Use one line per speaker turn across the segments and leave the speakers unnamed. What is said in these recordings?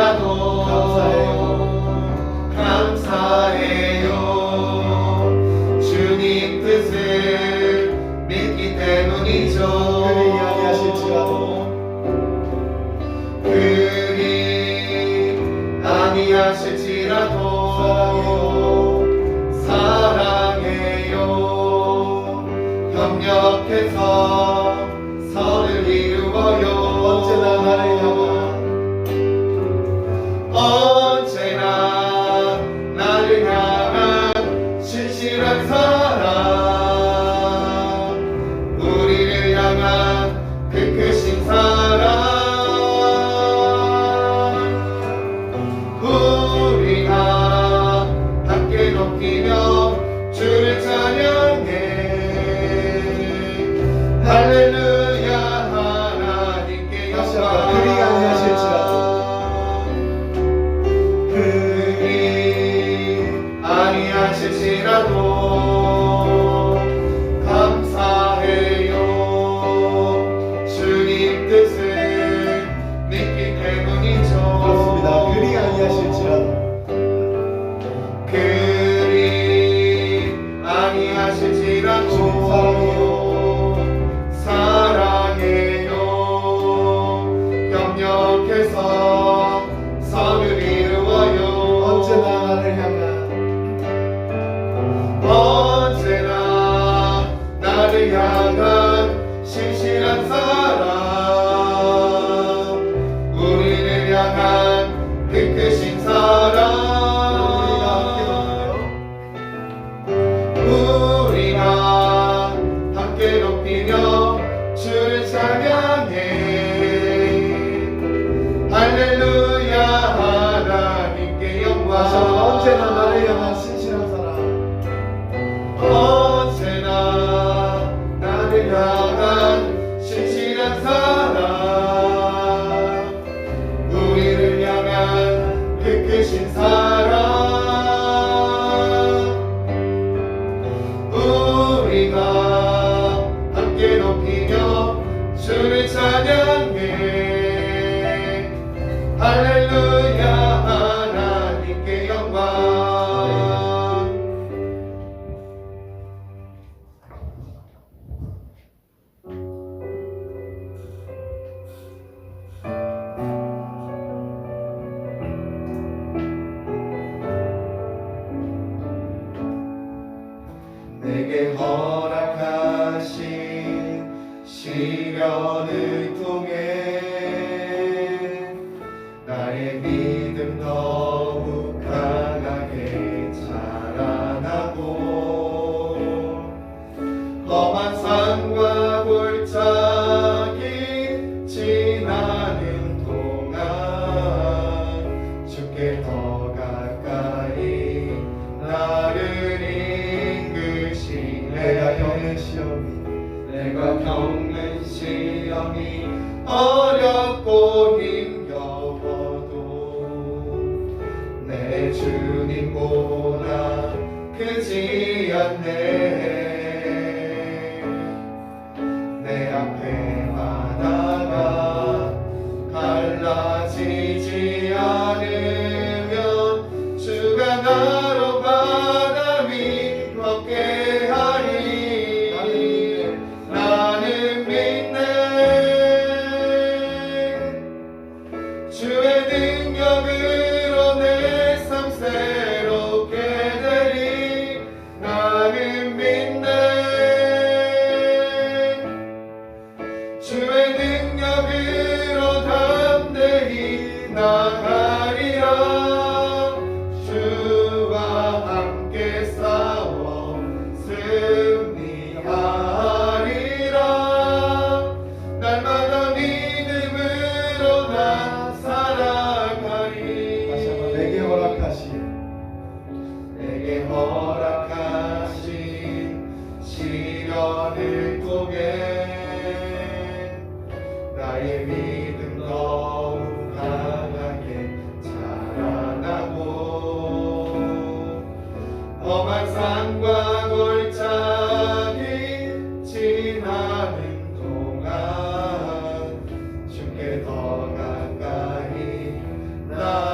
할지라도 감사해요. 주님 뜻을 믿기 때문이죠. 그리 아니하실지라도 사랑해요. 협력해서 선을 이루어요. 언제나 나를 향한 신실한 사랑, 우리를 향한 그 크신 사랑, 우리가 함께 높이며 주를 찬양해. 할렐루야. 하나님께 영광.
그리 아니하실지라도
아니하실지라도 감사해요. 주님 뜻을 믿기 때문이죠.
그렇습니다. 그리 아니하실지라도
그리 아니하실지라도 사랑해요. 협력해서 선을 이루어요.
언제나
나를 향한 신실한 사랑, 우리를 향한 그 크신 사랑, 우리가 함께 높이며 주를 찬양해. 할렐루야. 하나님께 영광.
언제나 나를 향한 신실한 사랑,
언제나 나를 향한 신실한 사랑, 우리를 향한 그 크신 사랑, 우리가 함께 높이며 주를 찬양해. 할렐루야. 하나님께 영광. 내게 허락하신 시련을 통해 나의 믿음 더욱 강하게 자라나고, 험한 산과 골짜기 지나는 동안 주께 더 가까이 나를 이끄시네. 내가 겪는 시험이 어렵고 힘겨워도 내 주님보다 크지 않네. 내 앞에 바다가 갈라지지 않으면 주가 나로 바다 위 걷게 하리. 나는 믿네. 주의 능력으로 내 삶 새롭게 되리. 나는 믿네. 주의 능력으로 담대히 나가리라. 주와 함께 싸워 승리하리라. 날마다 믿음으로 나 살아가리.
다시 한번 내게
허락하신 시련을 통해 나의 믿음 더욱 강하게 자라나고, 험한 산과 골짜기 지나는 동안 주께 더 가까이 나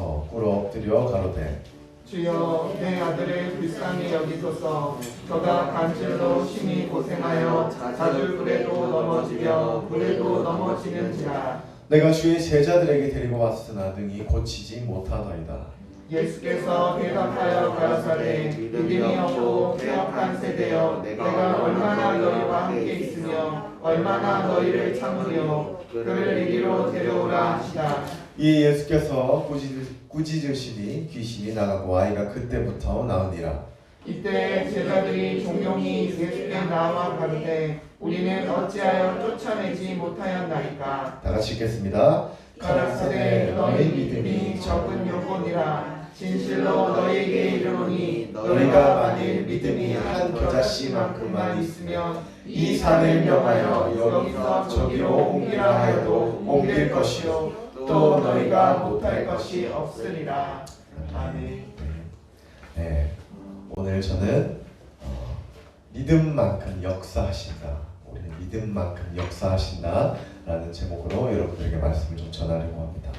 앞에서 꿇어 엎드려 가로되
주여 내 아들을 불쌍히 여기소서. 저가 간질로 심히 고생하여 자주 불에도 넘어지며 불에도 넘어지는지라.
내가 주의 제자들에게 데리고 왔으나 능히 고치지 못하더이다.
예수께서 대답하여 가라사대 믿음이 없고 폐역한 세대여 내가 얼마나 너희와 함께 있으며 얼마나 너희를 참으며 그를 이리로 데려오라 하시다.
이 예수께서 꾸짖으시니 귀신이 나가고 아이가 그때부터 나으니라.
이때 제자들이 종용이 예수께 나와 가로되 우리는 어찌하여 쫓아내지 못하였나이까.
다 같이 읽겠습니다.
가라사대 너희 믿음이 적은 요건이라. 진실로 너희에게 이르노니 너희가 만일 믿음이 한 겨자씨만큼만 있으면 이 산을 명하여 여기서 저기로 옮기라 하여도 옮길 것이요 또 너희가 못할 것이 없으리라. 아멘.
네, 오늘 저는 믿음만큼 역사하신다. 우리는 믿음만큼 역사하신다라는 제목으로 여러분들에게 말씀을 좀 전하려고 합니다.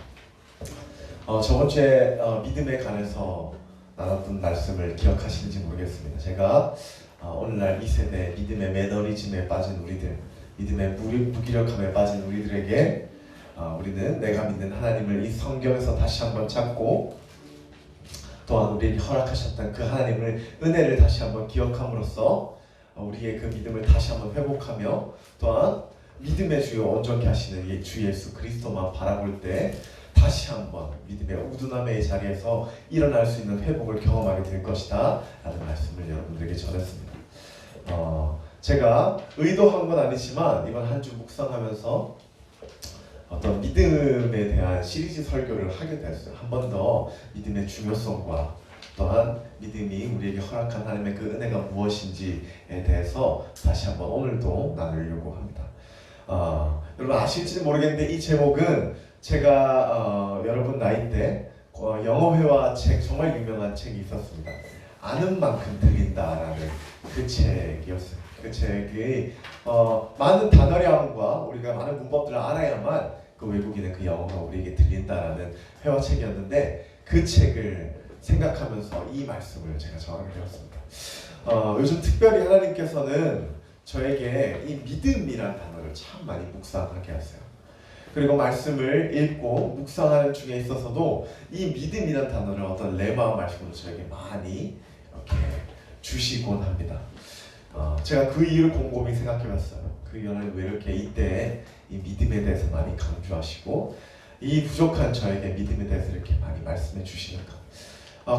저번 주에 믿음에 관해서 나눴던 말씀을 기억하시는지 모르겠습니다. 제가 오늘날 이 세대 믿음의 매너리즘에 빠진 우리들, 믿음의 무기력함에 빠진 우리들에게 우리는 내가 믿는 하나님을 이 성경에서 다시 한번 찾고 또한 우리에게 허락하셨던 그 하나님을 은혜를 다시 한번 기억함으로써 우리의 그 믿음을 다시 한번 회복하며 또한 믿음의 주요 온전케 하시는 주 예수 그리스도만 바라볼 때 다시 한번 믿음의 우두남의 자리에서 일어날 수 있는 회복을 경험하게 될 것이다 라는 말씀을 여러분들에게 전했습니다. 제가 의도한 건 아니지만 이번 한 주 묵상하면서 어떤 믿음에 대한 시리즈 설교를 하게 됐어요. 한 번 더 믿음의 중요성과 또한 믿음이 우리에게 허락한 하나님의 그 은혜가 무엇인지에 대해서 다시 한번 오늘도 나누려고 합니다. 여러분 아실지 모르겠는데 이 제목은 제가 여러분 나이 때 영어회화 책, 정말 유명한 책이 있었습니다. 아는 만큼 들린다라는 그 책이었어요. 그 책이 많은 단어량과 우리가 많은 문법들을 알아야만 그 외국인의 그 영어가 우리에게 들린다라는 회화책이었는데 그 책을 생각하면서 이 말씀을 제가 전하게 되었습니다. 요즘 특별히 하나님께서는 저에게 이 믿음이란 단어를 참 많이 묵상하게 하세요. 그리고 말씀을 읽고 묵상하는 중에 있어서도 이 믿음이란 단어를 어떤 레마 말씀으로 저에게 많이 이렇게 주시곤 합니다. 제가 그 이유를 곰곰이 생각해봤어요. 그 이유는 왜 이렇게 이때 이 믿음에 대해서 많이 강조하시고 이 부족한 저에게 믿음에 대해서 이렇게 많이 말씀해 주시는가.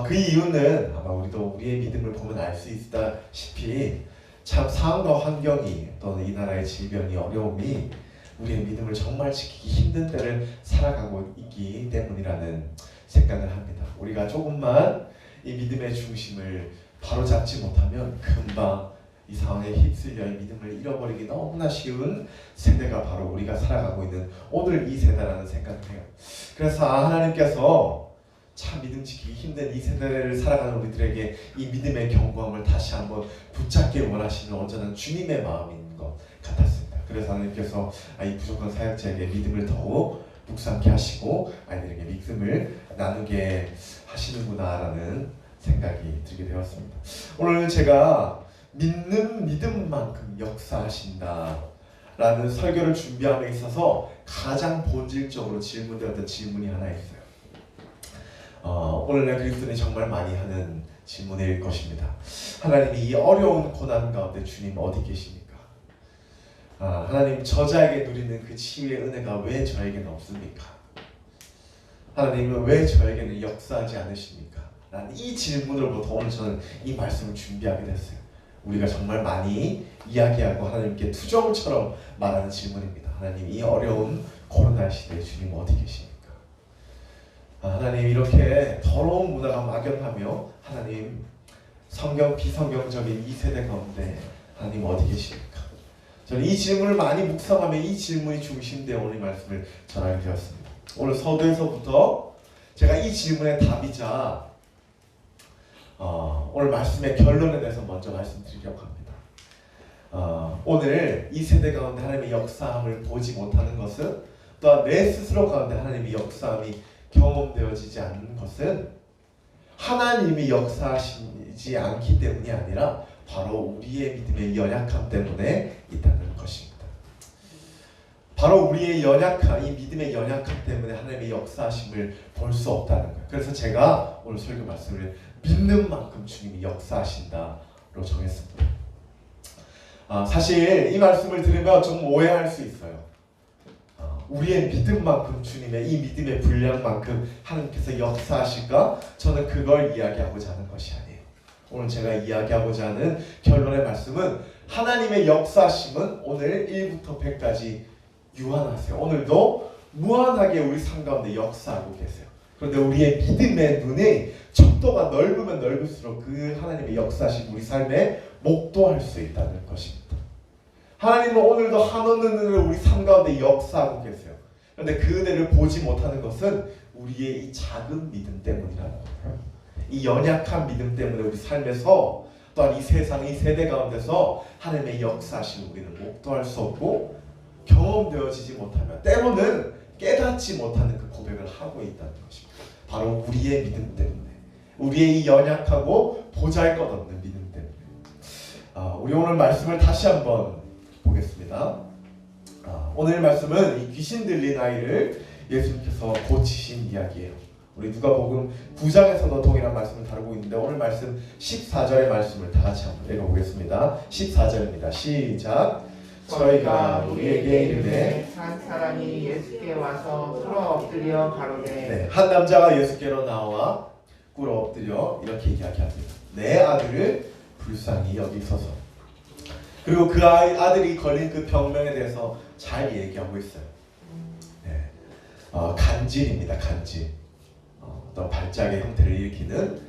그 이유는 아마 우리도 우리의 믿음을 보면 알 수 있다시피 참 상황과 환경이 또는 이 나라의 질병이 어려움이 우리의 믿음을 정말 지키기 힘든 때를 살아가고 있기 때문이라는 생각을 합니다. 우리가 조금만 이 믿음의 중심을 바로잡지 못하면 금방 이 상황에 휩쓸려 믿음을 잃어버리기 너무나 쉬운 세대가 바로 우리가 살아가고 있는 오늘 이 세대라는 생각을 해요. 그래서 하나님께서 참 믿음 지키기 힘든 이 세대를 살아가는 우리들에게 이 믿음의 경고함을 다시 한번 붙잡기를 원하시는 온전한 주님의 마음인 것 같았습니다. 그래서 하나님께서 이 부족한 사역자에게 믿음을 더욱 묵상케 하시고 아이들에게 믿음을 나누게 하시는구나라는 생각이 들게 되었습니다. 오늘 제가 믿는 믿음만큼 역사하신다 라는 설교를 준비함에 있어서 가장 본질적으로 질문되었던 질문이 하나 있어요. 오늘날 그리스도인이 정말 많이 하는 질문일 것입니다. 하나님이 이 어려운 고난 가운데 주님 어디 계십니까? 하나님 저자에게 누리는 그 치유의 은혜가 왜 저에게는 없습니까? 하나님은 왜 저에게는 역사하지 않으십니까? 라는 이 질문으로부터 오늘 저는 이 말씀을 준비하게 됐어요. 우리가 정말 많이 이야기하고 하나님께 투정처럼 말하는 질문입니다. 하나님 이 어려운 코로나 시대에 주님 어디 계십니까? 하나님 이렇게 더러운 문화가 막연하며 하나님 성경 비성경적인 이 세대 가운데 하나님 어디 계십니까? 저는 이 질문을 많이 묵상하며 이 질문이 중심되어 오늘 말씀을 전하게 되었습니다. 오늘 서두에서부터 제가 이 질문의 답이자 오늘 말씀의 결론에 대해서 먼저 말씀드리려고 합니다. 오늘 이 세대 가운데 하나님의 역사함을 보지 못하는 것은 또한 내 스스로 가운데 하나님의 역사함이 경험되어지지 않는 것은 하나님이 역사하시지 않기 때문이 아니라 바로 우리의 믿음의 연약함 때문에 있다는 것입니다. 바로 우리의 연약함, 이 믿음의 연약함 때문에 하나님의 역사하심을 볼 수 없다는 거예요. 그래서 제가 오늘 설교 말씀을 믿는 만큼 주님이 역사하신다로 정했습니다. 사실 이 말씀을 들으면 좀 오해할 수 있어요. 우리의 믿음만큼 주님의 이 믿음의 분량만큼 하나님께서 역사하실까? 저는 그걸 이야기하고자 하는 것이 아니에요. 오늘 제가 이야기하고자 하는 결론의 말씀은 하나님의 역사하심은 오늘 1부터 100까지 유한하세요. 오늘도 무한하게 우리 삶 가운데 역사하고 계세요. 그런데 우리의 믿음의 눈이 척도가 넓으면 넓을수록 그 하나님의 역사하심 우리 삶에 목도할 수 있다는 것입니다. 하나님은 오늘도 한없는 은혜로 우리 삶 가운데 역사하고 계세요. 그런데 그 은혜를 보지 못하는 것은 우리의 이 작은 믿음 때문이라는 거예요. 이 연약한 믿음 때문에 우리 삶에서 또한 이 세상, 이 세대 가운데서 하나님의 역사하심을 우리는 목도할 수 없고 경험되어지지 못하면 때로는 깨닫지 못하는 그 고백을 하고 있다는 것입니다. 바로 우리의 믿음 때문에, 우리의 이 연약하고 보잘것없는 믿음 때문에. 우리 오늘 말씀을 다시 한번 보겠습니다. 오늘 말씀은 이 귀신 들린 아이를 예수님께서 고치신 이야기예요. 우리 누가복음 9장에서도 동일한 말씀을 다루고 있는데 오늘 말씀 14절의 말씀을 다 같이 한번 읽어보겠습니다. 14절입니다. 시작. 저희가 우리에게 이르되
한 사람이 예수께 와서 꿇어 엎드려 가로되
네, 한 남자가 예수께로 나와 꿇어 엎드려 이렇게 이야기합니다. 내 아들을 불쌍히 여기소서. 그리고 그 아들이 걸린 그 병명에 대해서 잘 얘기하고 있어요. 네, 간질입니다. 간질. 어떤 발작의 형태를 일으키는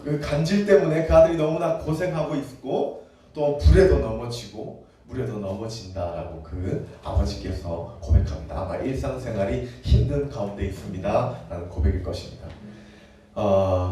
그 간질 때문에 그 아들이 너무나 고생하고 있고 또 불에도 넘어지고 물에도 넘어진다라고 그 아버지께서 고백합니다. 아마 일상생활이 힘든 가운데 있습니다 라는 고백일 것입니다.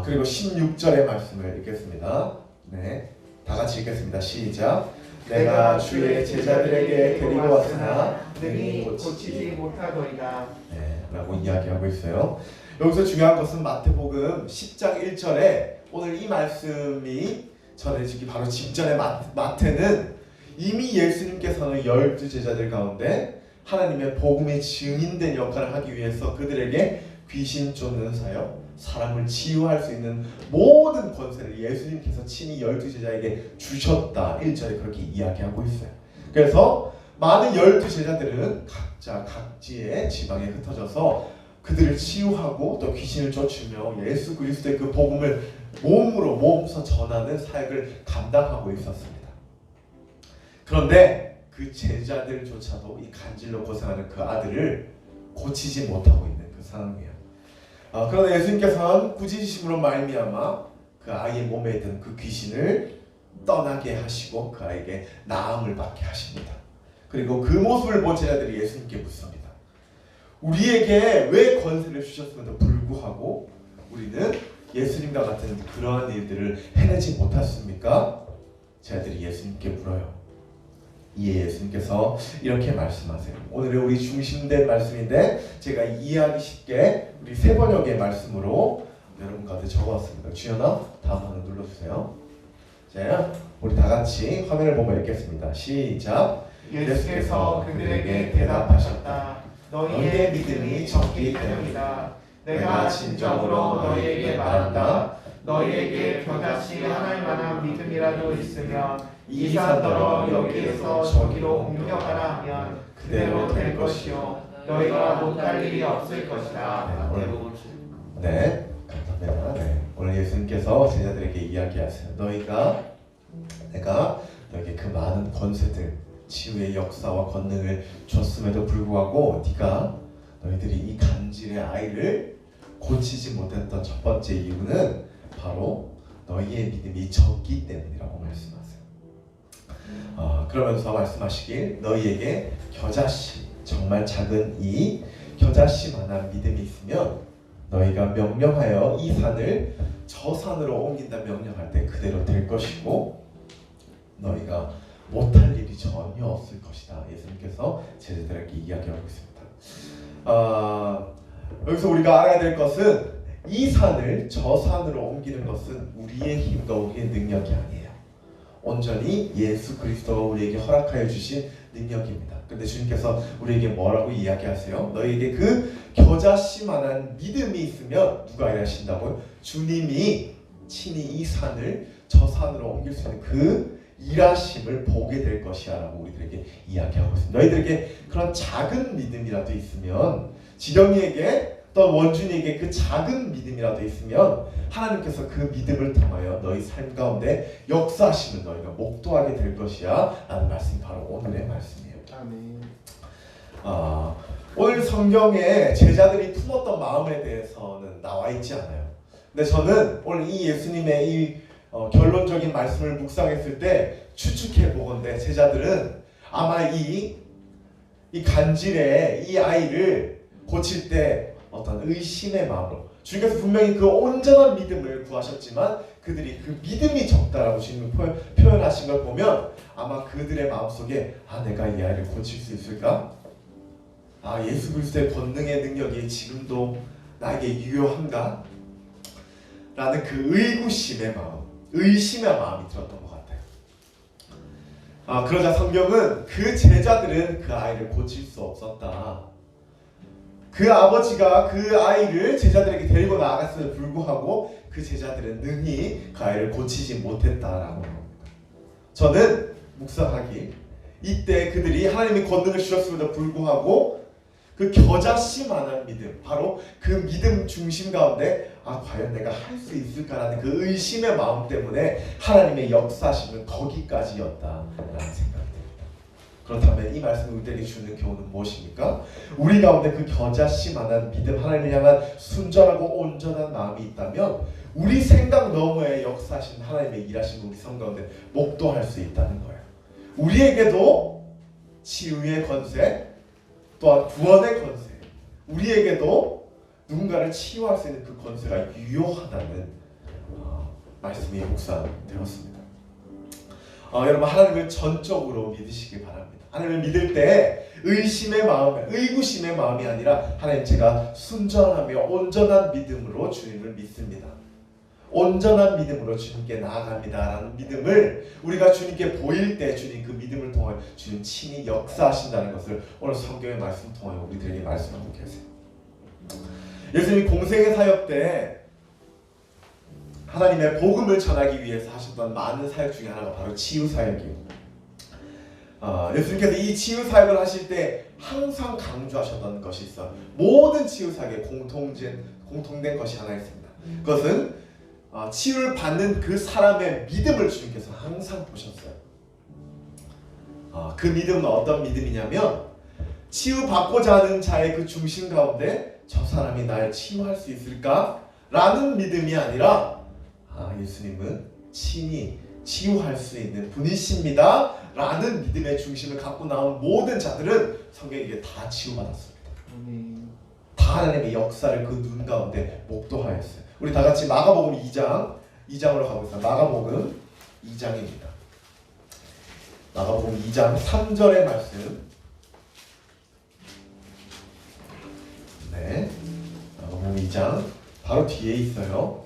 그리고 16절의 말씀을 읽겠습니다. 네, 다 같이 읽겠습니다. 시작. 내가 주의 제자들에게 데리고 왔으나 능히
고치지 못하더이다.
네, 라고 이야기하고 있어요. 여기서 중요한 것은 마태복음 10장 1절에 오늘 이 말씀이 전해지기 바로 직전에 마태는 이미 예수님께서는 12제자들 가운데 하나님의 복음의 증인된 역할을 하기 위해서 그들에게 귀신 쫓는 사역, 사람을 치유할 수 있는 모든 권세를 예수님께서 친히 12제자에게 주셨다. 1절에 그렇게 이야기하고 있어요. 그래서 많은 12제자들은 각자 각지의 지방에 흩어져서 그들을 치유하고 또 귀신을 쫓으며 예수 그리스도의 그 복음을 몸으로 몸소 전하는 사역을 감당하고 있었습니다. 그런데 그 제자들조차도 이 간질로 고생하는 그 아들을 고치지 못하고 있는 그 상황이에요. 그러나 예수님께서는 꾸짖으심으로 말미암아 그 아이의 몸에 있던 그 귀신을 떠나게 하시고 그 아이에게 나음을 받게 하십니다. 그리고 그 모습을 본 제자들이 예수님께 묻습니다. 우리에게 왜 권세를 주셨음에도 불구하고 우리는 예수님과 같은 그러한 일들을 해내지 못했습니까? 제자들이 예수님께 물어요. 이에 예수님께서 이렇게 말씀하세요. 오늘의 우리 중심된 말씀인데 제가 이해하기 쉽게 우리 세 번역의 말씀으로 여러분 가운데 적어왔습니다. 주연아 다음 화면 눌러주세요. 자, 우리 다 같이 화면을 보고 읽겠습니다. 시작.
예수께서 그들에게 대답하셨다. 너희의 믿음이 적기 때문이다. 내가 진정으로 너희에게 말한다. 너희에게 겨자씨 하나일 만한 믿음이라도 있으면 이 산더러 여기에서 저기로 옮겨가라 하면 그대로 될 것이요 너희가 못할 일이 없을 것이다.
네, 감사합니다. 네, 오늘 예수님께서 제자들에게 이야기하세요. 내가 너에게 그 많은 권세들, 치유의 역사와 권능을 줬음에도 불구하고 너희들이 이 간질의 아이를 고치지 못했던 첫 번째 이유는 바로 너희의 믿음이 적기 때문이라고 말씀하세요. 그러면서 말씀하시길 너희에게 겨자씨, 정말 작은 이 겨자씨만한 믿음이 있으면 너희가 명령하여 이 산을 저 산으로 옮긴다 명령할 때 그대로 될 것이고 너희가 못할 일이 전혀 없을 것이다. 예수님께서 제자들에게 이야기하고 있습니다. 여기서 우리가 알아야 될 것은 이 산을 저 산으로 옮기는 것은 우리의 힘과 우리의 능력이 아니에요. 온전히 예수 그리스도가 우리에게 허락하여 주신 능력입니다. 근데 주님께서 우리에게 뭐라고 이야기하세요? 너희에게 그 겨자씨만한 믿음이 있으면 누가 일하신다고요? 주님이 친히 이 산을 저 산으로 옮길 수 있는 그 일하심을 보게 될 것이야 라고 우리들에게 이야기하고 있습니다. 너희들에게 그런 작은 믿음이라도 있으면, 지령이에게 또 원준이에게 그 작은 믿음이라도 있으면 하나님께서 그 믿음을 통하여 너희 삶 가운데 역사하심을 너희가 목도하게 될 것이야 라는 말씀이 바로 오늘의 말씀이에요.
아멘.
오늘 성경에 제자들이 품었던 마음에 대해서는 나와 있지 않아요. 근데 저는 오늘 이 예수님의 이 결론적인 말씀을 묵상했을 때 추측해 보건대 제자들은 아마 이 간질의 이 아이를 고칠 때 어떤 의심의 마음으로, 주님께서 분명히 그 온전한 믿음을 구하셨지만 그들이 그 믿음이 적다라고 주님이 표현하신 걸 보면 아마 그들의 마음속에 내가 이 아이를 고칠 수 있을까? 예수 그리스도의 권능의 능력이 지금도 나에게 유효한가? 라는 그 의구심의 마음, 의심의 마음이 들었던 것 같아요. 그러자 성경은 그 제자들은 그 아이를 고칠 수 없었다. 그 아버지가 그 아이를 제자들에게 데리고 나아갔음에도 불구하고 그 제자들은 능히 그 아이를 고치지 못했다라고 합니다. 저는 묵상하기, 이때 그들이 하나님이 권능을 주셨음에도 불구하고 그 겨자씨만한 믿음, 바로 그 믿음 중심 가운데 과연 내가 할 수 있을까라는 그 의심의 마음 때문에 하나님의 역사심은 거기까지였다라는 생각이 듭니다. 그렇다면 이 말씀이 우리에게 주는 교훈은 무엇입니까? 우리 가운데 그 겨자씨만한 믿음, 하나님을 향한 순전하고 온전한 마음이 있다면 우리 생각 너머에 역사하신 하나님의 일하신 우리 삶 가운데 목도할 수 있다는 거예요. 우리에게도 치유의 권세, 또한 구원의 권세, 우리에게도 누군가를 치유할 수 있는 그 권세가 유효하다는 말씀이 묵상되었습니다. 여러분, 하나님을 전적으로 믿으시기 바랍니다. 하나님을 믿을 때 의심의 마음, 의구심의 마음이 아니라 하나님, 제가 순전하며 온전한 믿음으로 주님을 믿습니다. 온전한 믿음으로 주님께 나아갑니다라는 믿음을 우리가 주님께 보일 때 주님 그 믿음을 통해 주님 친히 역사하신다는 것을 오늘 성경의 말씀 통하여 우리들에게 말씀하고 계세요. 예수님이 공생의 사역 때 하나님의 복음을 전하기 위해서 하셨던 많은 사역 중에 하나가 바로 치유 사역이에요. 예수님께서 이 치유 사역을 하실 때 항상 강조하셨던 것이 있어요. 모든 치유 사역에 공통된 것이 하나 있습니다. 그것은 치유를 받는 그 사람의 믿음을 주님께서 항상 보셨어요. 그 믿음은 어떤 믿음이냐면 치유받고자 하는 자의 그 중심 가운데 저 사람이 나를 치유할 수 있을까? 라는 믿음이 아니라 예수님은 친히 치유할 수 있는 분이십니다 라는 믿음의 중심을 갖고 나온 모든 자들은 성경에 다 치유받았습니다. 다 하나님의 역사를 그 눈 가운데 목도하였어요. 우리 다 같이 마가복음 2장으로 가고 있어요. 마가복음 2장입니다. 마가복음 2장 3절의 말씀. 네, 마가복음 2장 바로 뒤에 있어요.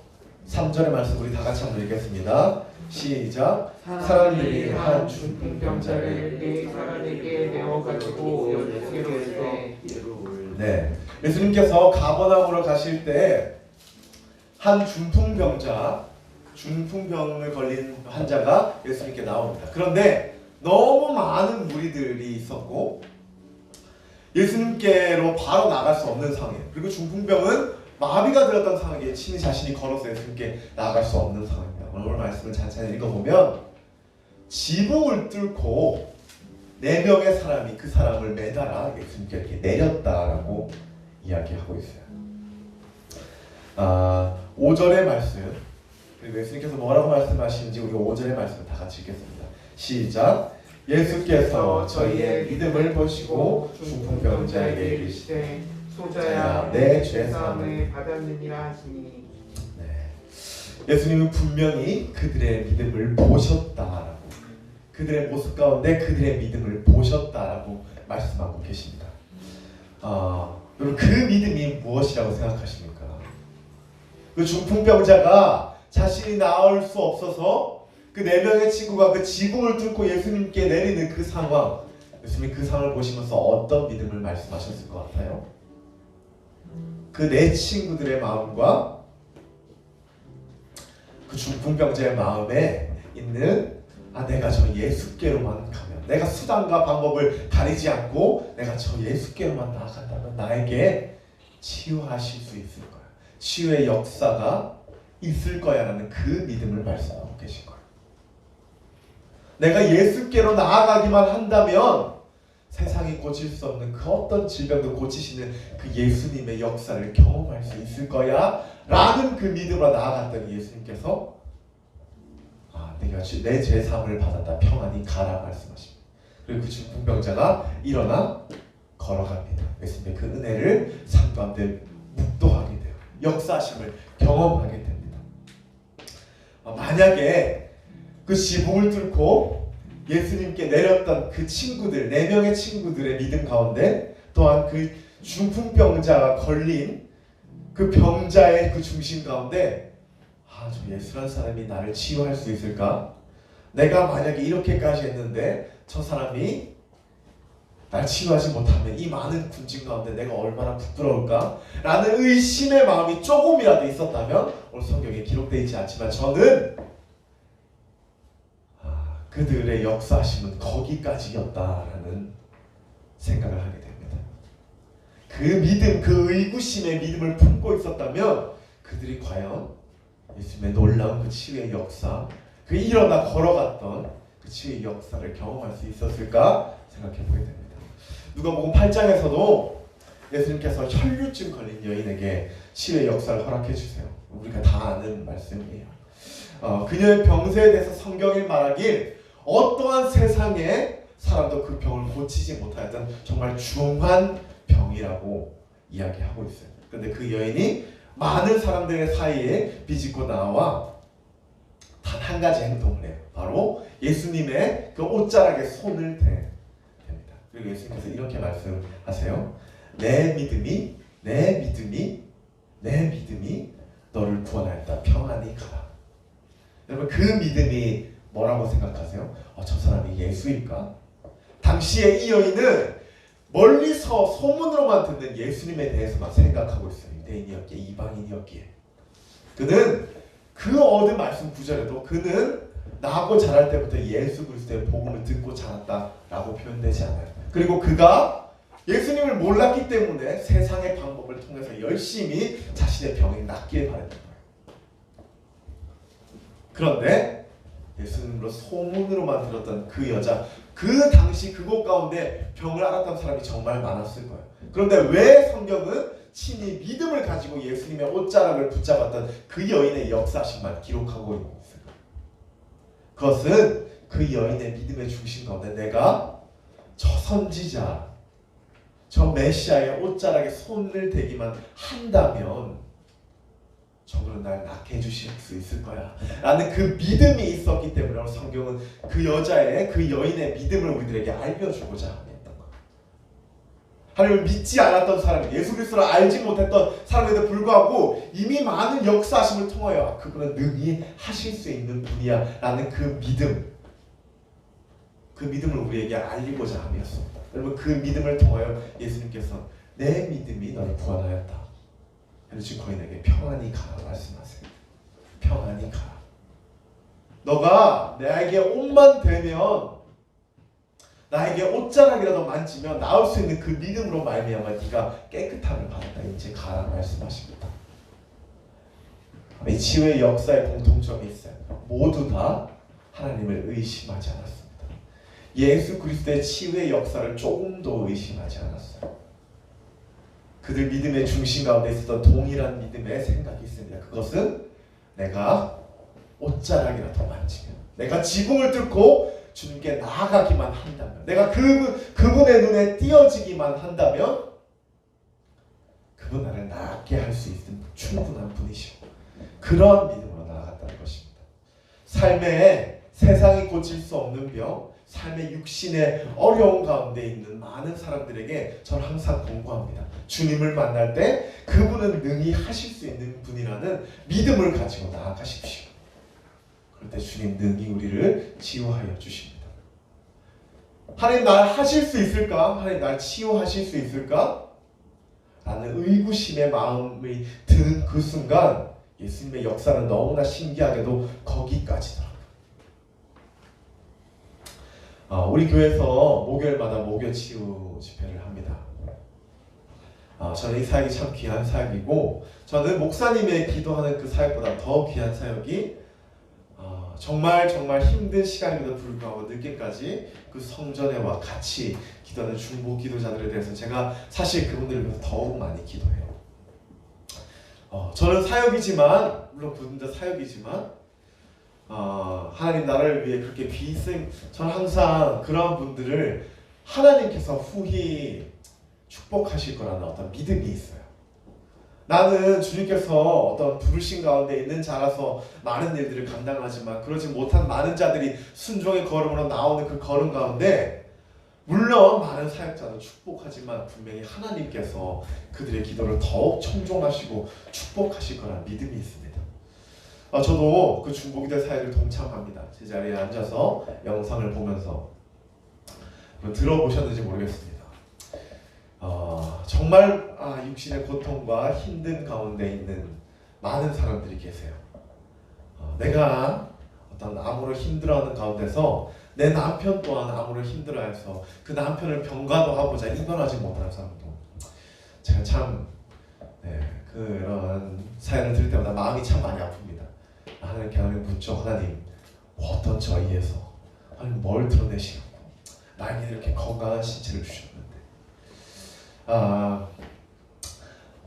3절의 말씀 우리 다 같이 한번 읽겠습니다. 시작. 사람들이 한
중풍병자를 네 사람에게 내어가지고 예수께로 이르되.
네, 예수님께서 가버나움으로 가실 때 한 중풍병을 걸린 환자가 예수님께 나옵니다. 그런데 너무 많은 무리들이 있었고 예수님께로 바로 나갈 수 없는 상황이에요. 그리고 중풍병은 마비가 들었던 상황에 친히 자신이 걸어서 예수님께 나아갈 수 없는 상황입니다. 오늘 말씀을 천천히 읽어보면 지붕을 뚫고 4명의 사람이 그 사람을 매달아 예수님께 이렇게 내렸다라고 이야기하고 있어요. 5절의 말씀, 그리고 예수님께서 뭐라고 말씀하시는지 우리 5절의 말씀을 다 같이 읽겠습니다. 시작. 예수께서 저희의 믿음을 보시고 중풍병자에게 이르시되
소자야
내
죄사함을 받았느니라 하시니.
네, 예수님은 분명히 그들의 믿음을 보셨다라고, 그들의 모습 가운데 그들의 믿음을 보셨다라고 말씀하고 계십니다. 여러분 그 믿음이 무엇이라고 생각하십니까? 그 중풍병자가 자신이 나을 수 없어서 그 4명의 친구가 그 지붕을 뚫고 예수님께 내리는 그 상황, 예수님이 그 상황을 보시면서 어떤 믿음을 말씀하셨을 것 같아요? 그 4 친구들의 마음과 그 중풍병자의 마음에 있는 내가 저 예수께로만 가면, 내가 수단과 방법을 가리지 않고 내가 저 예수께로만 나아간다면 나에게 치유하실 수 있을 거야, 치유의 역사가 있을 거야 라는 그 믿음을 말씀하고 계신 거예요. 내가 예수께로 나아가기만 한다면 세상이 고칠 수 없는 그 어떤 질병도 고치시는 그 예수님의 역사를 경험할 수 있을 거야 라는 그 믿음으로 나아갔더니 예수님께서 내가 내 죄사함을 받았다, 평안히 가라 말씀하십니다. 그리고 그 중풍병자가 일어나 걸어갑니다. 예수님의 그 은혜를 삶 가운데 묵도하게 돼요. 역사하심을 경험하게 됩니다. 만약에 그 지붕을 뚫고 예수님께 내렸던 그 친구들, 4명의 친구들의 믿음 가운데 또한 그 중풍병자가 걸린 그 병자의 그 중심 가운데 저 예수라는 사람이 나를 치유할 수 있을까? 내가 만약에 이렇게까지 했는데 저 사람이 날 치유하지 못하면 이 많은 군중 가운데 내가 얼마나 부끄러울까? 라는 의심의 마음이 조금이라도 있었다면 오늘 성경에 기록되어 있지 않지만 저는 그들의 역사하심은 거기까지였다라는 생각을 하게 됩니다. 그 믿음, 그 의구심의 믿음을 품고 있었다면 그들이 과연 예수님의 놀라운 그 치유의 역사, 그 일어나 걸어갔던 그 치유의 역사를 경험할 수 있었을까 생각해 보게 됩니다. 누가복음 8장에서도 예수님께서 혈류증 걸린 여인에게 치유의 역사를 허락해 주세요. 우리가 다 아는 말씀이에요. 그녀의 병세에 대해서 성경이 말하길 어떠한 세상의 사람도 그 병을 고치지 못하였던 정말 중한 병이라고 이야기하고 있어요. 그런데 그 여인이 많은 사람들의 사이에 비집고 나와 단 한 가지 행동을 해요. 바로 예수님의 그 옷자락에 손을 댑니다. 그리고 예수님께서 이렇게 말씀하세요. 내 믿음이 너를 구원하였다. 평안히 가라. 여러분 그 믿음이 뭐라고 생각하세요? 저 사람이 예수일까? 당시에 이 여인은 멀리서 소문으로만 듣는 예수님에 대해서만 생각하고 있어요. 유대인이었기에, 이방인이었기에. 그는 그 얻은 말씀 9절에도 그는 나고 자랄 때부터 예수 그리스도의 복음을 듣고 자랐다라고 표현되지 않아요. 그리고 그가 예수님을 몰랐기 때문에 세상의 방법을 통해서 열심히 자신의 병이 낫길 바랬던 거예요. 그런데 예수님으로 소문으로만 들었던 그 여자, 그 당시 그곳 가운데 병을 앓았던 사람이 정말 많았을 거예요. 그런데 왜 성경은 친히 믿음을 가지고 예수님의 옷자락을 붙잡았던 그 여인의 역사심만 기록하고 있습니다. 그것은 그 여인의 믿음의 중심 가운데 내가 저 선지자, 저 메시아의 옷자락에 손을 대기만 한다면 저분은 날 낫게 해주실 수 있을 거야 라는 그 믿음이 있었기 때문에 성경은 그 여자의, 그 여인의 믿음을 우리들에게 알려주고자 합니다. 하나님을 믿지 않았던 사람, 예수 그리스도를 알지 못했던 사람에도 불구하고 이미 많은 역사하심을 통하여 그분은 능히 하실 수 있는 분이야 라는 그 믿음, 그 믿음을 우리에게 알리고자 함이었습니다. 여러분 그 믿음을 통하여 예수님께서 내 믿음이 너를 구원하였다. 그래서 거인에게 평안히 가라 말씀하세요. 평안히 가라. 너가 나에게 옷만 대면, 나에게 옷자락이라도 만지면 나올 수 있는 그 믿음으로 말미암아 네가 깨끗함을 받았다. 이제 가라 말씀하십니다. 이 치유의 역사의 공통점이 있어요. 모두 다 하나님을 의심하지 않았습니다. 예수 그리스도의 치유의 역사를 조금도 의심하지 않았어요. 그들 믿음의 중심 가운데 있었던 동일한 믿음의 생각이 있습니다. 그것은 내가 옷자락이라도 만지면, 내가 지붕을 뚫고 주님께 나아가기만 한다면, 내가 그분의 눈에 띄어지기만 한다면 그분 나를 낫게 할 수 있는 충분한 분이시고 그러한 믿음으로 나아갔다는 것입니다. 삶의 세상이 고칠 수 없는 병, 삶의 육신의 어려운 가운데 있는 많은 사람들에게 저는 항상 권고합니다. 주님을 만날 때 그분은 능히 하실 수 있는 분이라는 믿음을 가지고 나아가십시오. 그럴 때 주님 능히 우리를 치유하여 주십니다. 하나님 날 하실 수 있을까? 하나님 날 치유하실 수 있을까? 라는 의구심의 마음이 드는 그 순간 예수님의 역사는 너무나 신기하게도 거기까지더라고요. 우리 교회에서 목요일마다 목요치유 집회를 합니다. 저는 이 사역이 참 귀한 사역이고, 저는 목사님의 기도하는 그 사역보다 더 귀한 사역이 정말 힘든 시간임에도 불구하고 늦게까지 그 성전에 와 같이 기도하는 중보 기도자들에 대해서 제가 사실 그분들을 위해서 더욱 많이 기도해요. 저는 사역이지만, 물론 그분도 사역이지만, 하나님 나라를 위해 그렇게 비생, 저는 항상 그런 분들을 하나님께서 후히 축복하실 거라는 어떤 믿음이 있어요. 나는 주님께서 어떤 부르신 가운데 있는 자라서 많은 일들을 감당하지만 그러지 못한 많은 자들이 순종의 걸음으로 나오는 그 걸음 가운데 물론 많은 사역자도 축복하지만 분명히 하나님께서 그들의 기도를 더욱 청종하시고 축복하실 거라는 믿음이 있습니다. 저도 그 중보기도 사역을 동참합니다. 제 자리에 앉아서 영상을 보면서 들어보셨는지 모르겠습니다. 정말 육신의 고통과 힘든 가운데 있는 많은 사람들이 계세요. 내가 어떤 암으로 힘들어하는 가운데서 내 남편 또한 암으로 힘들어해서 그 남편을 병가도 하고자 입원하지 못하는 사람도, 제가 참 그런 사연을 들을 때마다 마음이 참 많이 아픕니다. 하나님께 묻죠. 하나님, 어떤 저희에서 하나님 뭘 드러내시고 나에게 이렇게 건강한 신체를 주셨는데,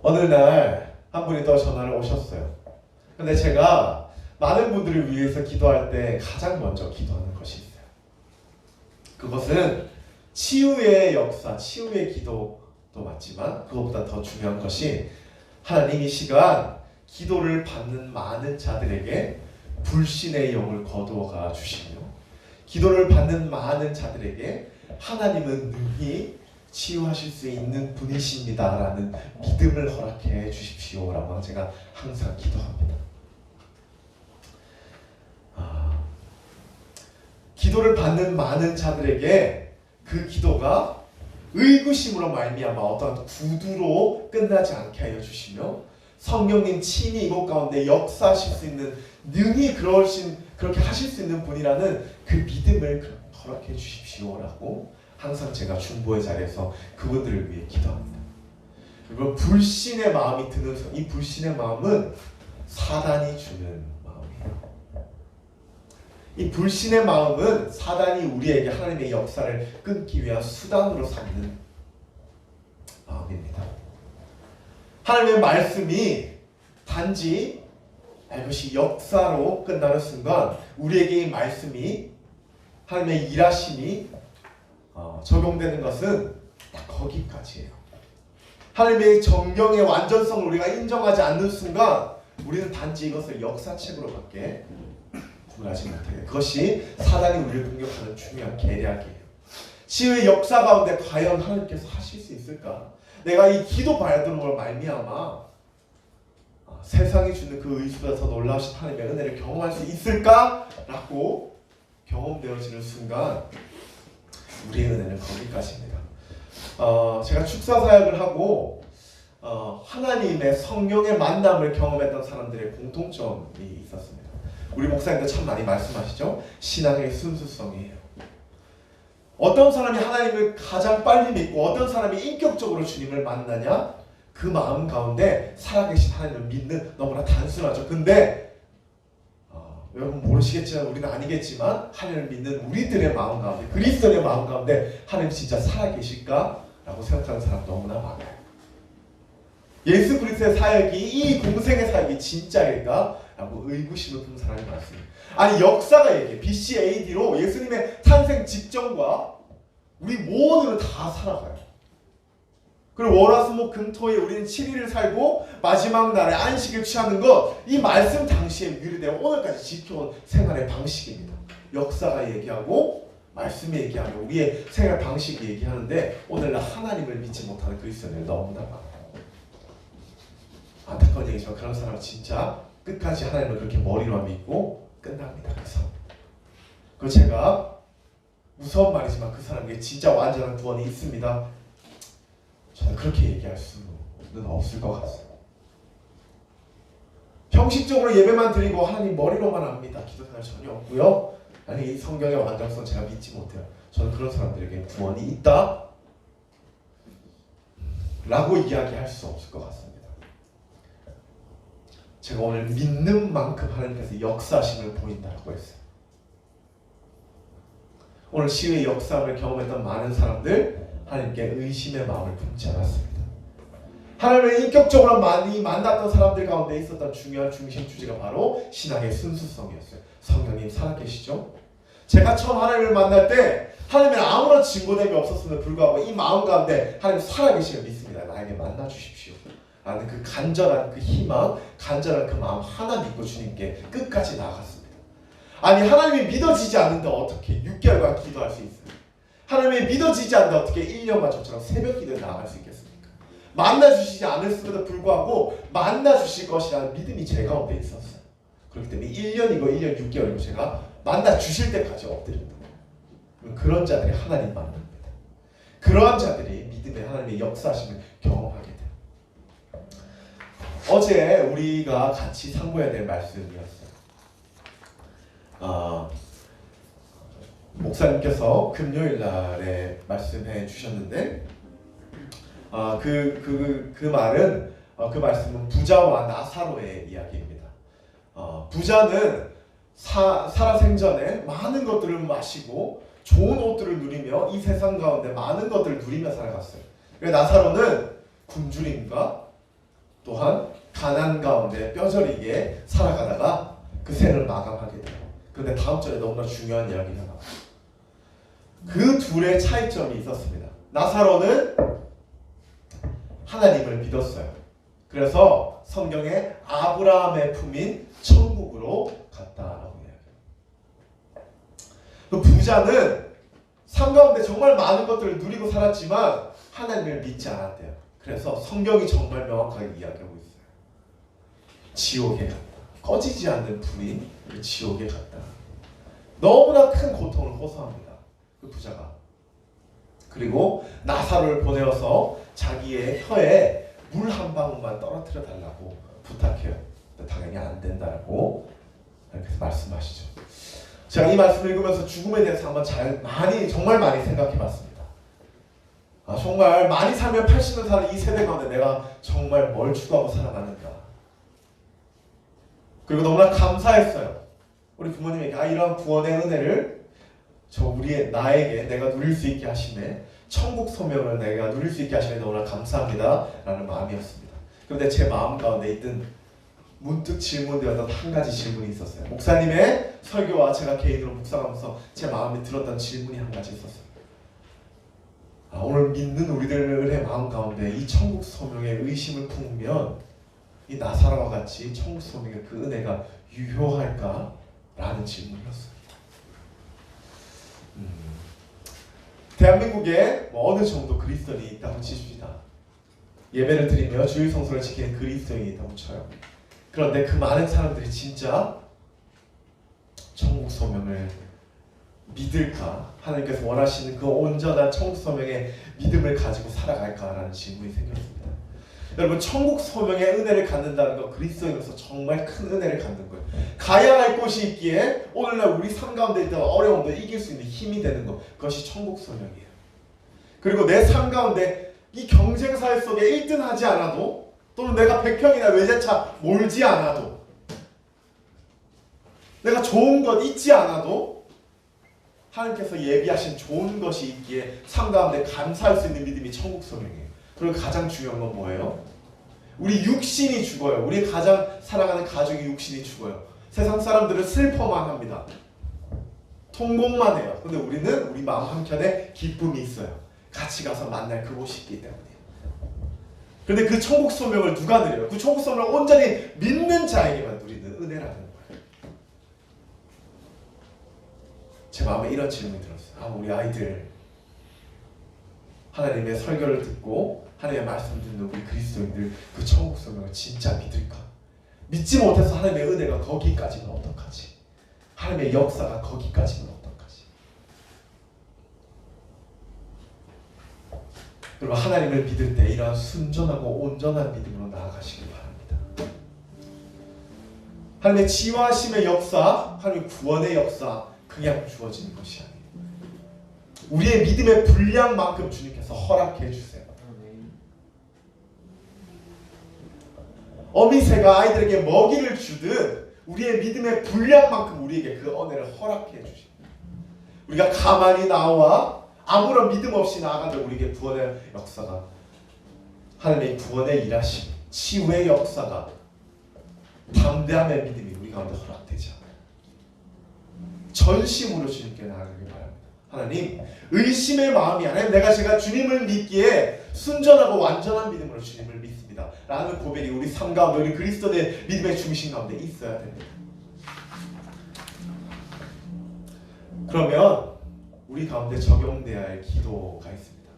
어느 날 한 분이 또 전화를 오셨어요. 근데 제가 많은 분들을 위해서 기도할 때 가장 먼저 기도하는 것이 있어요. 그것은 치유의 역사, 치유의 기도도 맞지만 그것보다 더 중요한 것이 하나님 이 시간 기도를 받는 많은 자들에게 불신의 영을 거두어가 주시며, 기도를 받는 많은 자들에게 하나님은 능히 치유하실 수 있는 분이십니다 라는 믿음을 허락해 주십시오 라고 제가 항상 기도합니다. 기도를 받는 많은 자들에게 그 기도가 의구심으로 말미암아 어떤 구두로 끝나지 않게 하여 주시며, 성령님 친히 이곳 가운데 역사하실 수 있는, 능히 그렇게 하실 수 있는 분이라는 그 믿음을 허락해 주십시오라고 항상 제가 중보의 자리에서 그분들을 위해 기도합니다. 그리고 불신의 마음이 드는, 이 불신의 마음은 사단이 주는 마음이에요. 이 불신의 마음은 사단이 우리에게 하나님의 역사를 끊기 위한 수단으로 삼는 마음입니다. 하나님의 말씀이 단지 이것이 역사로 끝나는 순간 우리에게 이 말씀이, 하나님의 일하심이 적용되는 것은 딱 거기까지예요. 하나님의 정령의 완전성을 우리가 인정하지 않는 순간 우리는 단지 이것을 역사책으로밖에 구분하지 못해요. 그것이 사단이 우리를 공격하는 중요한 계략이에요. 치유의 역사 가운데 과연 하나님께서 하실 수 있을까? 내가 이 기도 발동을 말미암아 세상이 주는 그 의수보다 더 놀라우신 하나님의 은혜를 경험할 수 있을까? 라고 경험되어지는 순간 우리의 은혜는 거기까지입니다. 제가 축사 사역을 하고 하나님의 성령의 만남을 경험했던 사람들의 공통점이 있었습니다. 우리 목사님도 참 많이 말씀하시죠. 신앙의 순수성이에요. 어떤 사람이 하나님을 가장 빨리 믿고 어떤 사람이 인격적으로 주님을 만나냐? 그 마음 가운데 살아계신 하나님을 믿는, 너무나 단순하죠. 근데 여러분 모르시겠지만 우리는 아니겠지만 하나님을 믿는 우리들의 마음 가운데, 그리스도의 마음 가운데 하나님 진짜 살아계실까? 라고 생각하는 사람 너무나 많아요. 예수 그리스도의 사역이, 이 공생의 사역이 진짜일까? 라고 의구심을 품는 사람이 많습니다. 아니 역사가 얘기해. BC AD로 예수님의 탄생 직전과 우리 모두는 다 살아가요. 그리고 월화수목금토에 우리는 7일을 살고 마지막 날에 안식을 취하는 것, 이 말씀 당시에 유리되어 오늘까지 지켜온 생활의 방식입니다. 역사가 얘기하고 말씀이 얘기하고 우리의 생활 방식이 얘기하는데 오늘날 하나님을 믿지 못하는 그리스도인들 너무나 많아요. 안타까운 얘기지만 그런 사람은 진짜 끝까지 하나님을 그렇게 머리로만 믿고 끝납니다. 그래서 제가 무서운 말이지만 그 사람에게 진짜 완전한 구원이 있습니다. 저는 그렇게 얘기할 수는 없을 것 같습니다. 형식적으로 예배만 드리고 하나님 머리로만 압니다. 기도생활 전혀 없고요. 아니 이 성경의 완전성 제가 믿지 못해요. 저는 그런 사람들에게 구원이 있다 라고 이야기할 수 없을 것 같습니다. 제가 오늘 믿는 만큼 하나님께서 역사심을 보인다고 했어요. 오늘 시의 역사를 경험했던 많은 사람들 하나님께 의심의 마음을 품지 않았습니다. 하나님을 인격적으로 많이 만났던 사람들 가운데 있었던 중요한 중심 주제가 바로 신앙의 순수성이었어요. 성령님 살아계시죠? 제가 처음 하나님을 만날 때 하나님은 아무런 증거됨이 없었음에도 불구하고 이 마음 가운데 하나님 살아계심을 믿습니다. 나에게 만나 주십시오 라는 그 간절한 그 희망, 간절한 그 마음 하나 믿고 주님께 끝까지 나아갔습니다. 아니 하나님이 믿어지지 않는데 어떻게 6개월간 기도할 수 있어요? 하나님이 믿어지지 않는데 어떻게 1년만 저처럼 새벽 기도에 나아갈 수 있겠습니까? 만나주시지 않았음에도 불구하고 만나주실 것이라는 믿음이 제 가운데 있었어요. 그렇기 때문에 1년이고 1년 6개월이고 제가 만나주실 때까지 엎드립니다. 그런 자들이 하나님 만납니다. 그러한 자들이 믿음의 하나님의 역사하심을 경험하게 돼요. 어제 우리가 같이 상고해야 될 말씀이었어요. 목사님께서 금요일 날에 말씀해 주셨는데 그 말은 그 말씀은 부자와 나사로의 이야기입니다. 부자는 살아생전에 많은 것들을 마시고 좋은 옷들을 누리며 이 세상 가운데 많은 것들을 누리며 살아갔어요. 나사로는 굶주림과 또한 가난 가운데 뼈저리게 살아가다가 그 생을 마감하게 돼요. 그런데 다음 절에 너무나 중요한 이야기가 나와요. 그 둘의 차이점이 있었습니다. 나사로는 하나님을 믿었어요. 그래서 성경에 아브라함의 품인 천국으로 갔다라고 이야기해요. 그 부자는 삶 가운데 정말 많은 것들을 누리고 살았지만 하나님을 믿지 않았대요. 그래서 성경이 정말 명확하게 이야기하고 있어요. 지옥에 갔다. 꺼지지 않는 불이 그 지옥에 갔다. 너무나 큰 고통을 호소합니다. 그 부자가. 그리고 나사로를 보내어서 자기의 혀에 물 한 방울만 떨어뜨려 달라고 부탁해요. 당연히 안 된다고 그래서 말씀하시죠. 제가 이 말씀을 읽으면서 죽음에 대해서 한번 정말 많이 생각해봤습니다. 정말 많이 살면 80년 사는 이 세대 가운데 내가 정말 뭘 추구하고 살아가는가. 그리고 너무나 감사했어요. 우리 부모님에게 이러한 구원의 은혜를 나에게 내가 누릴 수 있게 하심에 천국 소명을 내가 누릴 수 있게 하심에 너무나 감사합니다 라는 마음이었습니다. 그런데 제 마음 가운데 있던 문득 질문되었던 한 가지 질문이 있었어요. 목사님의 설교와 제가 개인으로 묵상하면서 제 마음에 들었던 질문이 한 가지 있었어요. 오늘 믿는 우리들의 마음 가운데 이 천국 소명에 의심을 품으면 이 나사로와 같이 천국 소명의 그 은혜가 유효할까? 라는 질문이었어요. 대한민국에 어느 정도 그리스도인이 있다고 치십시다. 예배를 드리며 주일 성수를 지키는 그리스도인이 있다고 쳐요. 그런데 그 많은 사람들이 진짜 천국 소명을 믿을까? 하나님께서 원하시는 그 온전한 천국 소명의 믿음을 가지고 살아갈까라는 질문이 생겼습니다. 여러분, 천국 소명의 은혜를 갖는다는 건 그리스도인으로서 정말 큰 은혜를 갖는 거예요. 가야 할 곳이 있기에 오늘날 우리 삶 가운데 있던 어려움도 이길 수 있는 힘이 되는 것, 그것이 천국 소명이에요. 그리고 내 삶 가운데 이 경쟁사회 속에 1등 하지 않아도, 또는 내가 100평이나 외제차 몰지 않아도, 내가 좋은 것 잊지 않아도 하나님께서 예비하신 좋은 것이 있기에 삶 가운데 감사할 수 있는 믿음이 천국 소명이에요. 그리고 가장 중요한 건 뭐예요? 우리 육신이 죽어요. 우리 가장 사랑하는 가족의 육신이 죽어요. 세상 사람들은 슬퍼만 합니다. 통곡만 해요. 근데 우리는 우리 마음 한켠에 기쁨이 있어요. 같이 가서 만날 그곳이 있기 때문이에요. 그런데 그 천국 소명을 누가 누려요? 그 천국 소명을 온전히 믿는 자에게만 누리는 은혜라는 거예요. 제 마음에 이런 질문이 들었어요. 우리 아이들 하나님의 설교를 듣고 하나님의 말씀 듣는 우리 그리스도인들 그 천국 성경을 진짜 믿을까? 믿지 못해서 하나님의 은혜가 거기까지는 어떡하지? 하나님의 역사가 거기까지는 어떡하지? 여러분, 하나님을 믿을 때 이러한 순전하고 온전한 믿음으로 나아가시길 바랍니다. 하나님의 지화하심의 역사, 하나님의 구원의 역사 그냥 주어지는 것이 아니에요. 우리의 믿음의 분량만큼 주님께서 허락해 주세요. 어미새가 아이들에게 먹이를 주듯 우리의 믿음의 분량만큼 우리에게 그 은혜를 허락해 주십니다. 우리가 가만히 나와 아무런 믿음 없이 나아가도 우리에게 구원의 역사가, 하나님의 구원의 일하심, 치유의 역사가, 담대함의 믿음이 우리 가운데 허락되지 않아요. 전심으로 주님께 나아가길 바랍니다. 하나님, 의심의 마음이 아니라 내가 제가 주님을 믿기에 순전하고 완전한 믿음으로 주님을 믿습니다 라는 고백이 우리 삶 가운데, 우리 그리스도의 믿음의 중심 가운데 있어야 됩니다. 그러면 우리 가운데 적용되어야 할 기도가 있습니다.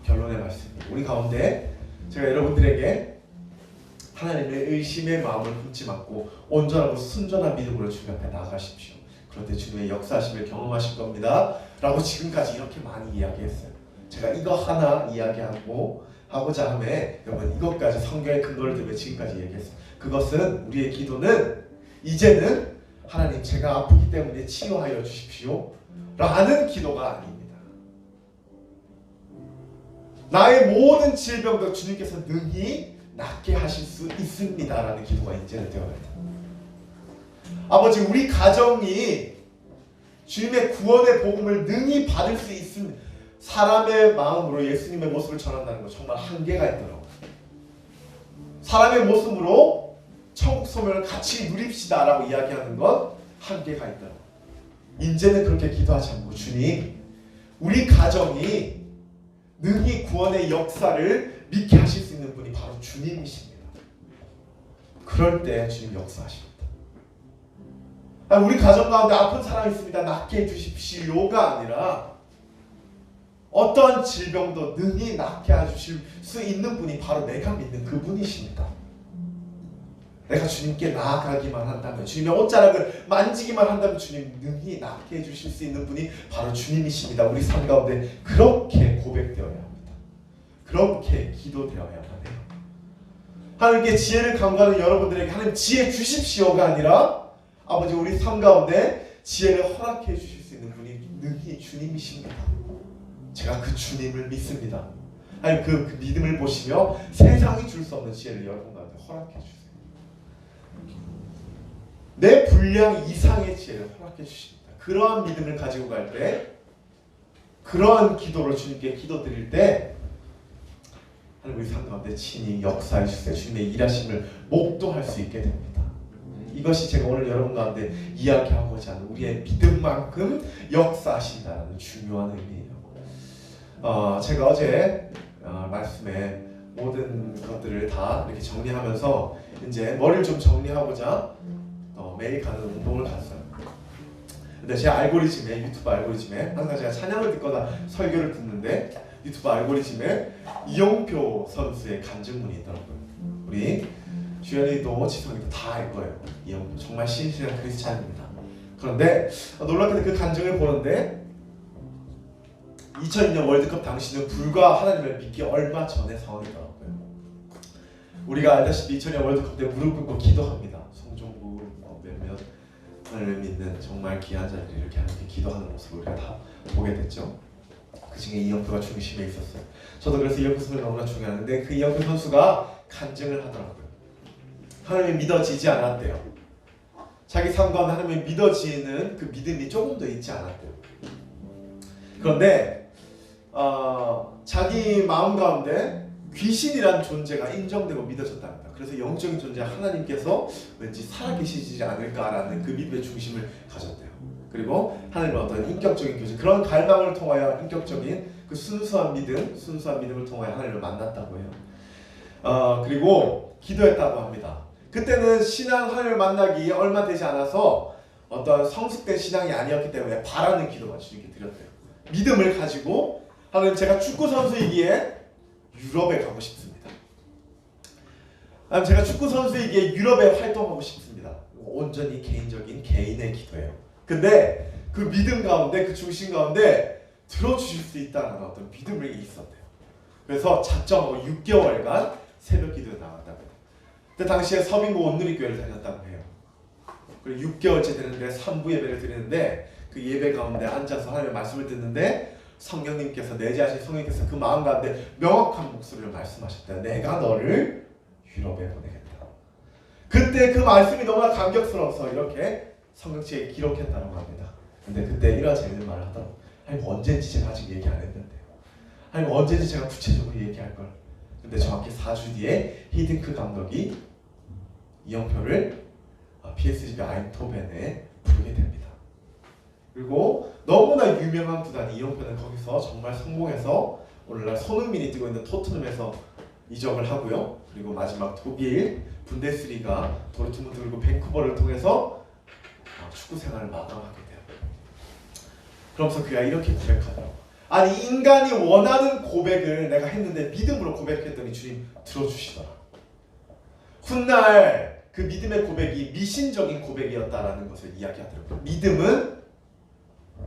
결론의 말씀입니다. 우리 가운데 제가 여러분들에게 하나님의 의심의 마음을 품지 말고 온전하고 순전한 믿음으로 주님 앞에 나아가십시오. 그런데 주님의 역사하심을 경험하실 겁니다 라고 지금까지 이렇게 많이 이야기했어요. 제가 이거 하나 하고자 함에 여러분 이것까지 성경의 근거를 들며 지금까지 얘기했어요. 그것은 우리의 기도는 이제는 하나님 제가 아프기 때문에 치유하여 주십시오 라는 기도가 아닙니다. 나의 모든 질병도 주님께서 능히 낫게 하실 수 있습니다 라는 기도가 이제는 되어야 합니다. 아버지, 우리 가정이 주님의 구원의 복음을 능히 받을 수 있습니다. 사람의 마음으로 예수님의 모습을 전한다는 건 정말 한계가 있더라고요. 사람의 모습으로 천국 소명을 같이 누립시다 라고 이야기하는 건 한계가 있더라고요. 이제는 그렇게 기도하지 않고 주님, 우리 가정이 능히 구원의 역사를 믿게 하실 수 있는 분이 바로 주님이십니다. 그럴 때 주님 역사하십니다. 우리 가정 가운데 아픈 사람이 있습니다. 낫게 해주십시오가 아니라 어떠한 질병도 능히 낫게 해주실 수 있는 분이 바로 내가 믿는 그분이십니다. 내가 주님께 나아가기만 한다면, 주님의 옷자락을 만지기만 한다면 주님 능히 낫게 해주실 수 있는 분이 바로 주님이십니다. 우리 삶 가운데 그렇게 고백되어야 합니다. 그렇게 기도되어야만 해요. 하나님께 지혜를 간구하는 여러분들에게 하나님 지혜 주십시오가 아니라 아버지, 우리 삶 가운데 지혜를 허락해 주실 수 있는 분이 능히 주님이십니다. 제가 그 주님을 믿습니다. 하나님 그 믿음을 보시며 세상이 줄 수 없는 지혜를 여러분 가운데 허락해 주세요. 내 분량 이상의 지혜를 허락해 주십니다. 그러한 믿음을 가지고 갈 때, 그러한 기도를 주님께 기도드릴 때 하나님 우리 삶 가운데 친히 역사해 주세요. 주님의 일하심을 목도할 수 있게 됩니다. 이것이 제가 오늘 여러분 가운데 이야기하고자 하는 우리의 믿음만큼 역사하신다는 중요한 의미예요. 제가 어제 말씀에 모든 것들을 다 이렇게 정리하면서 이제 머리를 좀 정리하고자 매일 가는 운동을 갔어요. 근데 제 알고리즘에, 유튜브 알고리즘에 항상 제가 찬양을 듣거나 설교를 듣는데 유튜브 알고리즘에 이영표 선수의 간증문이 있더라고요. 우리 주연이도 지성이도 다 알 거예요. 이영표 정말 신실한 크리스찬입니다. 그런데 놀랍게도 그 간증을 보는데 2002년 월드컵 당시는 불과 하나님을 믿기 얼마 전의 상황이더라고요. 우리가 알다시피 2002년 월드컵 때 무릎 꿇고 기도합니다. 송종구 몇몇 하나님을 믿는 정말 귀한 자들이 이렇게 하나님께 기도하는 모습을 우리가 다 보게 됐죠. 그 중에 이영표가 중심에 있었어요. 저도 그래서 이영표 선수를 너무나 중요하는데 그 이영표 선수가 간증을 하더라고요. 하나님이 믿어지지 않았대요. 자기 삶 가운데 하나님이 믿어지는 그 믿음이 조금 더 있지 않았대요. 그런데 자기 마음 가운데 귀신이란 존재가 인정되고 믿어졌답니다. 그래서 영적인 존재 하나님께서 왠지 살아계시지 않을까라는 그 믿음의 중심을 가졌대요. 그리고 하나님의 어떤 인격적인 교제, 그런 갈망을 통하여 인격적인 그 순수한 믿음을 통하여 하나님을 만났다고 해요. 그리고 기도했다고 합니다. 그때는 신앙 하나님을 만나기 얼마 되지 않아서 어떤 성숙된 신앙이 아니었기 때문에 바라는 기도만 주님께 드렸대요. 믿음을 가지고 하나님 제가 축구 선수이기에 유럽에 가고 싶습니다. 하나님 제가 축구 선수이기에 유럽에 활동하고 싶습니다. 온전히 개인적인 개인의 기도예요. 근데 그 믿음 가운데 그 중심 가운데 들어주실 수 있다는 어떤 믿음이 있었대요. 그래서 작정하고 6개월간 새벽 기도에 나갔다고 해요. 그때 당시에 서빙고 온누리교회를 다녔다고 해요. 그리고 6개월째 되는데 3부 예배를 드리는데 그 예배 가운데 앉아서 하나님의 말씀을 듣는데 성령님께서 내재하신 성령님께서 그 마음 가운데 명확한 목소리를 말씀하셨대요. 내가 너를 유럽에 보내겠다. 그때 그 말씀이 너무나 감격스러워서 이렇게 성경책에 기록했다고 합니다. 근데 그때 이런 재밌는 말을 하더라고요. 하나님 언제인지 제가 아직 얘기 안 했는데요. 하나님 언제인지 제가 구체적으로 얘기할 걸. 근데 정확히 4주 뒤에 히딩크 감독이 이영표를 PSG가 아인토벤에 부르게 됩니다. 그리고 너무나 유명한 구단 이영표는 거기서 정말 성공해서 오늘날 손흥민이 뛰고 있는 토트넘에서 이적을 하고요. 그리고 마지막 독일 분데스리가 도르트문트 그리고 밴쿠버를 통해서 축구 생활을 마감하게 돼요. 그러면서 그가 이렇게 고백하더라고. 아니 인간이 원하는 고백을 내가 했는데 믿음으로 고백했더니 주님 들어주시더라. 훗날 그 믿음의 고백이 미신적인 고백이었다라는 것을 이야기하더라고요. 믿음은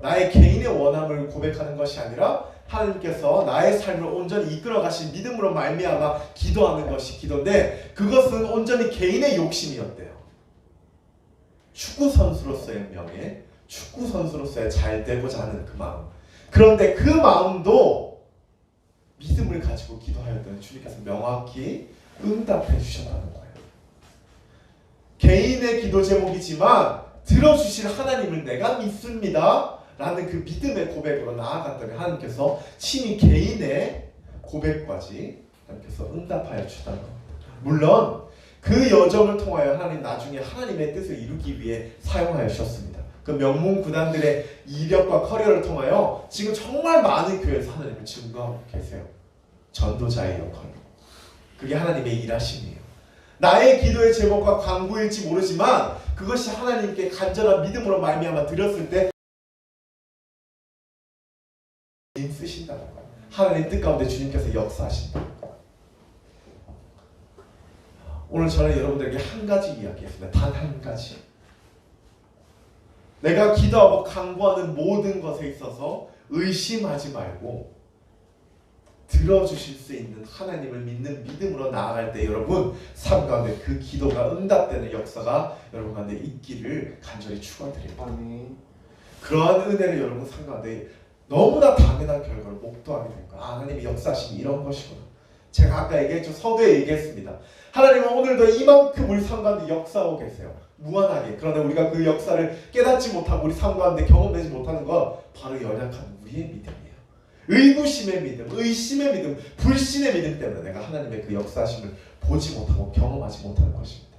나의 개인의 원함을 고백하는 것이 아니라 하나님께서 나의 삶을 온전히 이끌어 가신 믿음으로 말미암아 기도하는 것이 기도인데 그것은 온전히 개인의 욕심이었대요. 축구 선수로서의 명예, 축구 선수로서의 잘 되고자 하는 그 마음. 그런데 그 마음도 믿음을 가지고 기도하였더니 주님께서 명확히 응답해 주셨다는 거예요. 개인의 기도 제목이지만 들어주실 하나님을 내가 믿습니다 라는 그 믿음의 고백으로 나아갔더니 하나님께서 친히 개인의 고백까지 하나님께서 응답하여 주셨다는 겁니다. 물론 그 여정을 통하여 하나님 나중에 하나님의 뜻을 이루기 위해 사용하여 주셨습니다. 그 명문 구단들의 이력과 커리어를 통하여 지금 정말 많은 교회에서 하나님을 증거하고 계세요. 전도자의 역할. 그게 하나님의 일하심이에요. 나의 기도의 제목과 간구일지 모르지만 그것이 하나님께 간절한 믿음으로 말미암아 드렸을 때 주님 쓰신다는 거예요. 하나님 뜻 가운데 주님께서 역사하신다는 거예요. 오늘 저는 여러분들에게 한 가지 이야기했습니다. 단 한 가지. 내가 기도하고 간구하는 모든 것에 있어서 의심하지 말고 들어주실 수 있는 하나님을 믿는 믿음으로 나아갈 때 여러분 삶 가운데 그 기도가 응답되는 역사가 여러분 가운데 있기를 간절히 축원드립니다.
아멘.
그러한 은혜를 여러분 삶 가운데 너무나 당연한 결과를 목도하게 될 거예요. 하나님의 역사심이 이런 것이구나. 제가 아까 얘기했죠. 서두에 얘기했습니다. 하나님은 오늘도 이만큼 우리 삶 가운데 역사하고 계세요. 무한하게. 그러나 우리가 그 역사를 깨닫지 못하고 우리 삶 가운데 경험되지 못하는 건 바로 연약한 우리의 믿음이에요. 의구심의 믿음, 의심의 믿음, 불신의 믿음 때문에 내가 하나님의 그 역사심을 보지 못하고 경험하지 못하는 것입니다.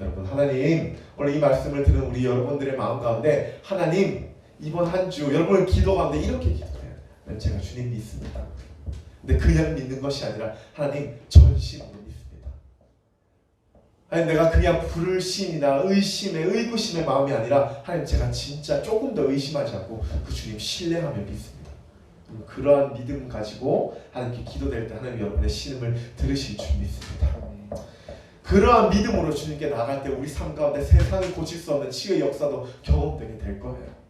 여러분 하나님 오늘 이 말씀을 들은 우리 여러분들의 마음 가운데 하나님 이번 한 주 여러분의 기도 가운데 이렇게 기도해요. 제가 주님 믿습니다. 근데 그냥 믿는 것이 아니라 하나님 전심으로 믿습니다. 아니 내가 그냥 불신이나 의심의 의구심의 마음이 아니라 하나님 제가 진짜 조금 더 의심하지 않고 그 주님 신뢰하며 믿습니다. 그러한 믿음 가지고 하나님께 기도될 때 하나님 여러분의 신음을 들으실 줄 믿습니다. 그러한 믿음으로 주님께 나갈 때 우리 삶 가운데 세상이 고칠 수 없는 치유의 역사도 경험되게 될 거예요.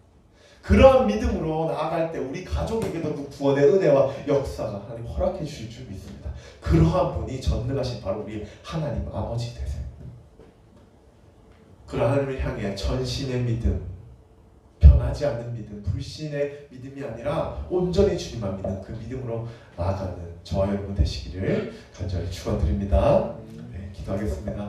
그러한 믿음으로 나아갈 때 우리 가족에게도 그 구원의 은혜와 역사가 하나님 허락해 주실 줄 믿습니다. 그러한 분이 전능하신 바로 우리 하나님 아버지 되세요. 그러한 하나님을 향해 전신의 믿음, 변하지 않는 믿음, 불신의 믿음이 아니라 온전히 주님만 믿는 그 믿음으로 나아가는 저와 여러분 되시기를 간절히 축원드립니다. 네, 기도하겠습니다.